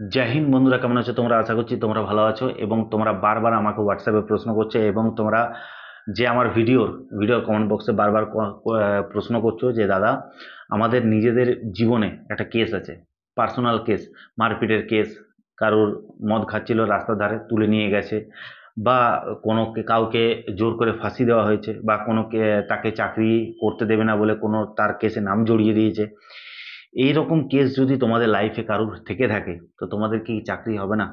জয় হিন্দ বন্ধুরা, কেমন আছো তোমরা? আশা করছি তোমরা ভালো আছো এবং তোমরা বারবার আমাকে হোয়াটসঅ্যাপে প্রশ্ন করছো এবং তোমরা যে আমার ভিডিও কমেন্ট বক্সে বারবার প্রশ্ন করছো যে দাদা, আমাদের নিজেদের জীবনে একটা কেস আছে, পার্সোনাল কেস, মারপিটের কেস, কারোর মদ খাচ্ছিল রাস্তার ধারে তুলে নিয়ে গেছে, বা কাউকে জোর করে ফাঁসি দেওয়া হয়েছে, বা তাকে চাকরি করতে দেবে না বলে কোনো তার কেসে নাম জড়িয়ে দিয়েছে। এইরকম কেস যদি তোমাদের লাইফে কারোর থেকে থাকে, তো তোমাদের কি চাকরি হবে না?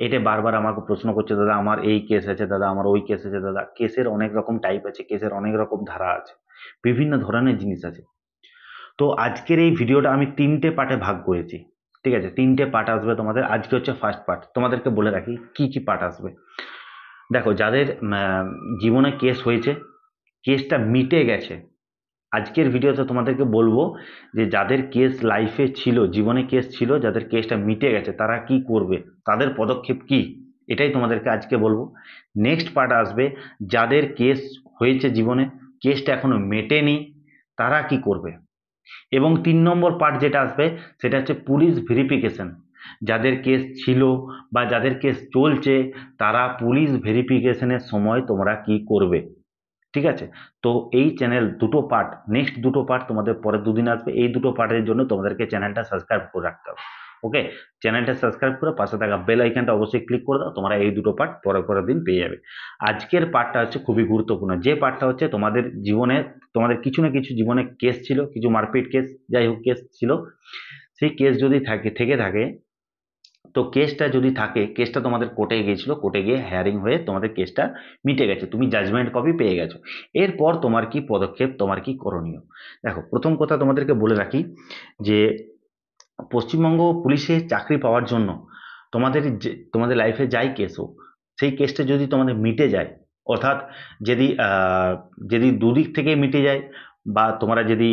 এটা বারবার আমাকে প্রশ্ন করছে, দাদা আমার এই কেস আছে, দাদা আমার ওই কেস আছে। দাদা, কেসের অনেক রকম টাইপ আছে, কেসের অনেক রকম ধারা আছে, বিভিন্ন ধরনের জিনিস আছে। তো আজকের এই ভিডিওটা আমি তিনটে পার্টে ভাগ করেছি। ঠিক আছে, তিনটে পার্ট আসবে তোমাদের। আজকে হচ্ছে ফার্স্ট পার্ট। তোমাদেরকে বলে রাখি কি কি পার্ট আসবে। দেখো, যাদের জীবনে কেস হয়েছে, কেসটা মিটে গেছে, আজকের ভিডিওতে তোমাদেরকে বলবো যে যাদের কেস লাইফে ছিল, জীবনে কেস ছিল, যাদের কেসটা মিটে গেছে, তারা কি করবে, তাদের পদক্ষেপ কি, এটাই তোমাদেরকে আজকে বলবো। নেক্সট পার্ট আসবে, যাদের কেস হয়েছে জীবনে, কেসটা এখনো মেটেনি, তারা কি করবে। এবং 3 নম্বর পার্ট যেটা আসবে, সেটা হচ্ছে পুলিশ ভেরিফিকেশন। যাদের কেস ছিল বা যাদের কেস চলছে, তারা পুলিশ ভেরিফিকেশনের সময় তোমরা কি করবে। ঠিক আছে? তো এই চ্যানেল দুটো পার্ট, নেক্সট দুটো পার্ট তোমাদের পরের দুদিন আসবে। এই দুটো পার্টের জন্য তোমাদেরকে চ্যানেলটা সাবস্ক্রাইব করে রাখতে হবে। ওকে, চ্যানেলটা সাবস্ক্রাইব করে পাশে থাকা বেল আইকনটা অবশ্যই ক্লিক করে দাও, তোমরা এই দুটো পার্ট পরের পরের দিন পেয়ে যাবে। আজকের পার্টটা হচ্ছে খুবই গুরুত্বপূর্ণ, যে পার্টটা হচ্ছে তোমাদের জীবনে, তোমাদের কিছু না কিছু জীবনে কেস ছিল, কিছু মারপিট কেস, যাই হোক কেস ছিল। সেই কেস যদি থেকে থাকে, তো কেসটা যদি থাকে, কেসটা তোমাদের কোর্টে গিয়েছিল, কোর্টে গিয়ে হেয়ারিং হয়ে তোমাদের কেসটা মিটে গেছে, তুমি জাজমেন্ট কপি পেয়ে গেছো। এরপর তোমার কি পদক্ষেপ, তোমার কি করণীয়? দেখো, প্রথম কথা তোমাদেরকে বলে রাখি যে পশ্চিমবঙ্গ পুলিশে চাকরি পাওয়ার জন্য তোমাদের লাইফে যাই কেস হোক, সেই কেসটা যদি তোমাদের মিটে যায়, অর্থাৎ যদি যদি দুদিক থেকে মিটে যায়, বা তোমরা যদি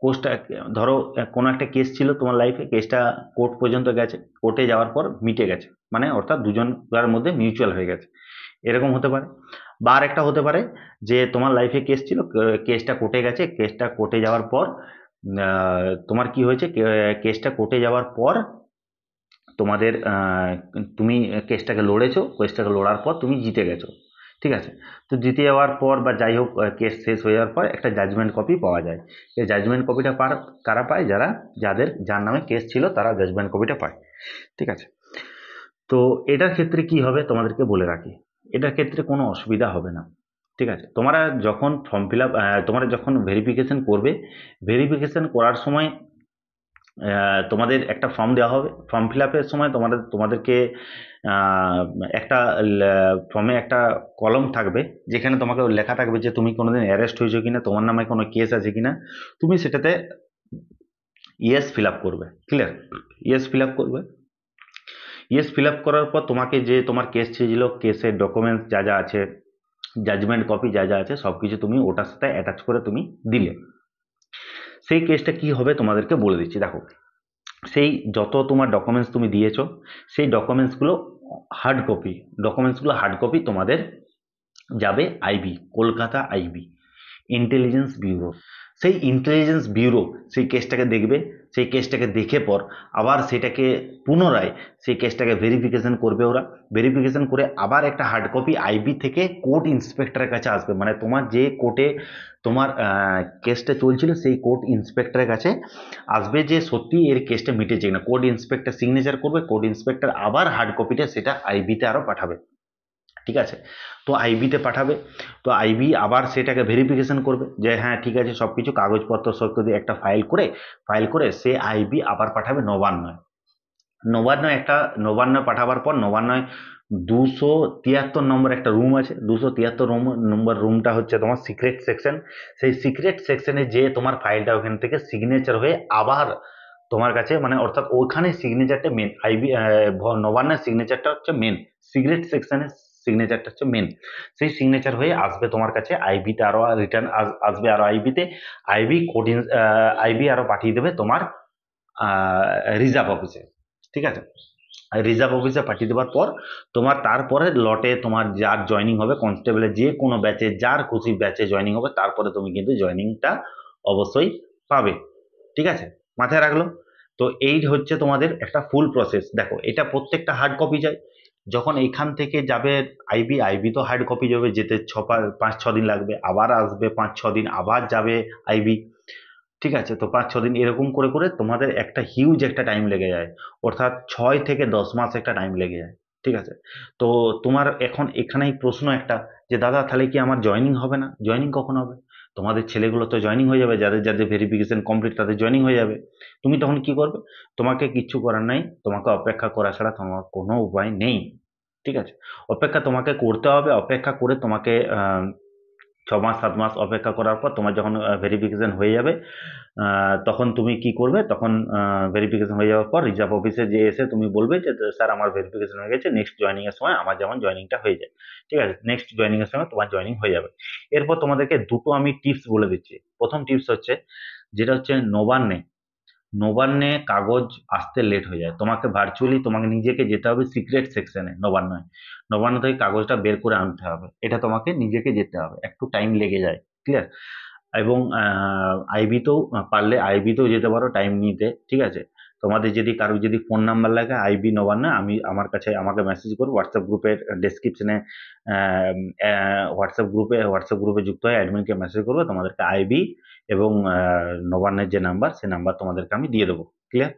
কোর্সটা, ধরো কোনো একটা কেস ছিল তোমার লাইফে, কেসটা কোর্ট পর্যন্ত গেছে, কোর্টে যাওয়ার পর মিটে গেছে, মানে অর্থাৎ দুজনের মধ্যে মিউচুয়াল হয়ে গেছে, এরকম হতে পারে। বা আর একটা হতে পারে যে তোমার লাইফে কেস ছিল, কেসটা কোর্টে গেছে, কেসটা কোর্টে যাওয়ার পর তোমার কি হয়েছে, কেসটা কোর্টে যাওয়ার পর তোমাদের তুমি কেসটাকে লড়েছো, কেসটাকে লড়ার পর তুমি জিতে গেছো। ঠিক আছে? তো জিতে যাওয়ার পর বা যাই হোক, কেস শেষ হয়ে যাওয়ার পর একটা জাজমেন্ট কপি পাওয়া যায়। এই জাজমেন্ট কপিটা কারা পায়? যার নামে কেস ছিল, তারা জাজমেন্ট কপিটা পায়। ঠিক আছে? তো এটার ক্ষেত্রে কি হবে তোমাদেরকে বলে রাখি, এটার ক্ষেত্রে কোনো অসুবিধা হবে না। ঠিক আছে? তোমরা যখন ফর্ম ফিল আপ, তোমরা যখন ভেরিফিকেশন করবে, ভেরিফিকেশন করার সময় তোমাদের একটা ফর্ম দেওয়া হবে। ফর্ম ফিল আপের সময় তোমাদেরকে আহ, একটা ফর্মে একটা কলম থাকবে, যেখানে তোমাকে লেখা থাকবে যে তুমি কোনোদিন অ্যারেস্ট হয়েছো কিনা, তোমার নামে কোনো কেস আছে কিনা। তুমি সেটাতে ইয়েস ফিল আপ করবে। ক্লিয়ার? ইয়েস ফিল আপ করবে। ইয়েস ফিল আপ করার পর তোমাকে যে তোমার কেস ছিল, কেসের ডকুমেন্টস যা যা আছে, জাজমেন্ট কপি যা যা আছে, সবকিছু তুমি ওটার সাথে অ্যাটাচ করে তুমি দিলে। সেই কেসটা কি হবে তোমাদেরকে বলে দিচ্ছি। দেখো, সেই যত তোমার ডকুমেন্টস তুমি দিয়েছো, সেই ডকুমেন্টসগুলো হার্ড কপি তোমাদের যাবে IB, Kolkata IB, intelligence bureau. সেই ইন্টেলিজেন্স ব্যুরো সেই কেসটাকে দেখবে। সেই কেসটাকে দেখে পর আবার সেটাকে পুনরায়, সেই কেসটাকে ভেরিফিকেশন করবে ওরা। ভেরিফিকেশন করে আবার একটা হার্ড কপি আইবি থেকে কোর্ট ইন্সপেক্টরের কাছে আসবে, মানে তোমার যে কোর্টে তোমার কেসটা চলছিল, সেই কোর্ট ইন্সপেক্টরের কাছে আসবে যে সত্যি এর কেসটা মিটেছে কিনা। কোর্ট ইন্সপেক্টর সিগনেচার করবে, কোর্ট ইন্সপেক্টর আবার হার্ড কপিটা সেটা আইবিতে আরো পাঠাবে। ঠিক আছে? তো আইবিতে পাঠাবে। তো আইবি আবার সেটাকে ভেরিফিকেশন করবে যে হ্যাঁ ঠিক আছে, সবকিছু কাগজপত্র সত্য দিয়ে একটা ফাইল করে সে আইবি আবার পাঠাবে নবান্নয়। নবান্ন পাঠাবার পর নবান্নয় 273 নম্বর একটা রুম আছে, 273 নম্বর রুমটা হচ্ছে তোমার সিক্রেট সেকশন। সেই সিক্রেট সেকশনে যে তোমার ফাইলটা ওখান থেকে সিগনেচার হয়ে আবার তোমার কাছে, মানে অর্থাৎ ওখানে সিগনেচারটা মেন, নবান্নের সিগনেচারটা হচ্ছে মেন, সিক্রেট সেকশনের সিগনেচারটা হচ্ছে মেন। সেই সিগনেচার হয়ে আসবে তোমার কাছে আইবিতে, আরো রিটার্ন আসবে আরো আইবিতে। আইবি আরো পাঠিয়ে দেবে তোমার রিজার্ভ অফিসে। ঠিক আছে? রিজার্ভ অফিসে পাঠিয়ে দেওয়ার পর তোমার তারপরে লটে তোমার যার জয়নিং হবে, কনস্টেবলের যে কোনো ব্যাচে, যার খুশি ব্যাচে জয়নিং হবে, তারপরে তুমি কিন্তু জয়নিংটা অবশ্যই পাবে। ঠিক আছে? মাথায় রাখলো। তো এই হচ্ছে তোমাদের একটা ফুল প্রসেস। দেখো এটা প্রত্যেকটা হার্ড কপি যায়, যখন এখান থেকে যাবে আইবি, আইবি তো হার্ড কপি যাবে, যেতে 5-6 দিন লাগবে, আবার আসবে 5-6 দিন, আবার যাবে আইবি। ঠিক আছে, তো 5-6 দিন এরকম করে করে তোমাদের একটা হিউজ একটা টাইম লেগে যায়, অর্থাৎ 6 থেকে 10 মাস একটা টাইম লেগে যায়। ঠিক আছে, তো তোমার এখন এখানেই প্রশ্ন একটা, যে দাদা তাহলে কি আমার জয়েনিং হবে না? জয়েনিং কখন হবে? তোমাদের ছেলেগুলো তো জয়েনিং হয়ে যাবে, যাদের যাদের ভেরিফিকেশন কমপ্লিট তাদের জয়েনিং হয়ে যাবে। তুমি তখন কি করবে? তোমাকে কিচ্ছু করার নাই, তোমাকে অপেক্ষা করা ছাড়া তোমার কোনো উপায় নেই। ঠিক আছে, অপেক্ষা তোমাকে করতে হবে, অপেক্ষা করে তোমাকে 6 মাস 7 মাস অপেক্ষা করার পর তোমার যখন ভেরিফিকেশন হয়ে যাবে, তখন তুমি কি করবে? তখন ভেরিফিকেশন হয়ে যাওয়ার পর রিজার্ভ অফিসে যে এসে তুমি বলবে যে স্যার আমার ভেরিফিকেশন হয়ে গেছে, নেক্সট জয়েনিং এর সময় আমার যেমন জয়েনিংটা হয়ে যায়। ঠিক আছে, নেক্সট জয়েনিং এর সময় তোমার জয়েনিং হয়ে যাবে। এরপর তোমাদেরকে দুটো আমি টিপস বলে দিচ্ছি। প্রথম টিপস হচ্ছে, যেটা হচ্ছে নবান্নে, নবান্নে কাগজ আসতে লেট হয়ে যায়, তোমাকে ভার্চুয়ালি তোমাকে নিজেকে যেতে হবে সিক্রেট সেকশনে, নবান্নে, নবান্ন থেকে কাগজটা বের করে আনতে হবে, এটা তোমাকে নিজেকে যেতে হবে, একটু টাইম লেগে যায়। ক্লিয়ার? এবং আইবিতেও পারলে আইবিতেও যেতে পারো টাইম নিতে। ঠিক আছে, তোমাদের যদি কারো যদি ফোন নাম্বার লাগে আইবি নবান্নে, আমি আমার কাছে আমাকে মেসেজ করো, হোয়াটসঅ্যাপ গ্রুপের ডেসক্রিপশনে, হোয়াটসঅ্যাপ গ্রুপে যুক্ত হয়ে অ্যাডমিনকে মেসেজ করবো, তোমাদেরকে আইবি এবং নবান্নের যে নাম্বার সে নাম্বার তোমাদেরকে আমি দিয়ে দেবো। ক্লিয়ার?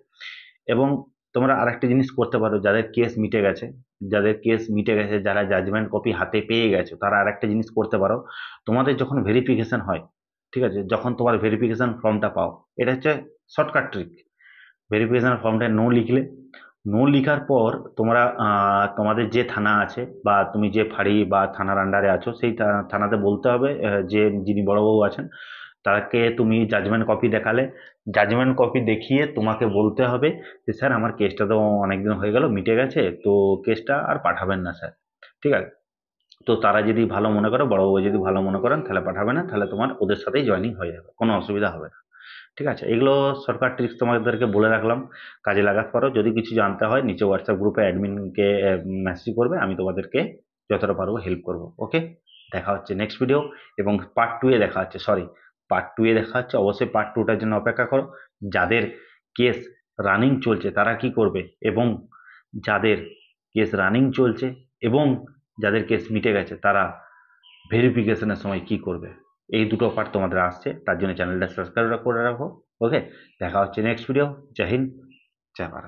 এবং তোমরা আরেকটা জিনিস করতে পারো, যাদের কেস মিটে গেছে, যাদের কেস মিটে গেছে, যারা জাজমেন্ট কপি হাতে পেয়ে গেছো, তারা আরেকটা জিনিস করতে পারো। তোমাদের যখন ভেরিফিকেশন হয়, ঠিক আছে, যখন তোমার ভেরিফিকেশন ফর্মটা পাও, এটা হচ্ছে শর্টকাট ট্রিক। ভেরিফিকেশন ফর্মটা নো লিখলে, নো লিখার পর তোমরা তোমাদের যে থানা আছে বা তুমি যে ফাঁড়ি বা থানার আন্ডারে আছো, সেই থানাতে বলতে হবে, যে যিনি বড়বাবু আছেন তাকে তুমি জাজমেন্ট কপি দেখালে, জাজমেন্ট কপি দেখিয়ে তোমাকে বলতে হবে যে স্যার আমার কেসটা তো অনেকদিন হয়ে গেল, মিটে গেছে, তো কেসটা আর পাঠাবেন না স্যার। ঠিক আছে, তো তারা যদি ভালো মনে করে, বড়বাবু যদি ভালো মনে করেন, তাহলে পাঠাবে না, তাহলে তোমার ওদের সাথেই জয়েনিং হয়ে যাবে, কোনো অসুবিধা হবে না। ঠিক আছে, এগুলো সরকার ট্রিক্স তোমাদেরকে বলে রাখলাম, কাজে লাগাতে পারো। যদি কিছু জানতে হয় নিচে হোয়াটসঅ্যাপ গ্রুপে অ্যাডমিনকে মেসেজ করবে, আমি তোমাদেরকে যতটা পারবো হেল্প করবো। ওকে, দেখা হচ্ছে নেক্সট ভিডিও, এবং পার্ট 2 এ দেখা হচ্ছে, সরি, পার্ট 2 এ দেখা হচ্ছে। অবশ্যই পার্ট 2টার জন্য অপেক্ষা করো। যাদের কেস রানিং চলছে তারা কি করবে, এবং যাদের কেস রানিং চলছে এবং যাদের কেস মিটে গেছে তারা ভেরিফিকেশনের সময় কি করবে, এই দুটো পার্ট তোমাদের আসছে, তার জন্য চ্যানেলটা সাবস্ক্রাইব করে রাখো। ওকে, দেখা হচ্ছে নেক্সট ভিডিও। জয় হিন্দ, জয় ভারত।